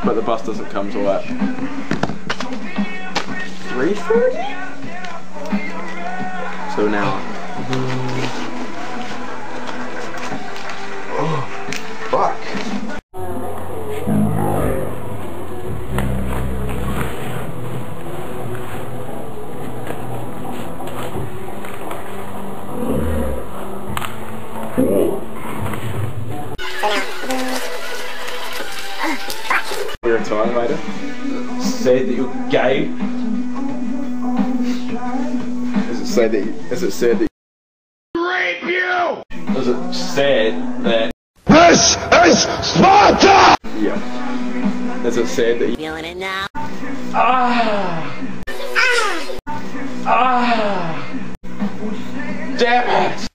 but the bus doesn't come till at 3:30. So now. Oh, fuck. You're a time later. Say that you're gay. Is it said that? Is it said that? Rape you. Is it said that? This is Sparta. Yeah. Is it said that? Feeling it now. Ah. Ah. Damn it.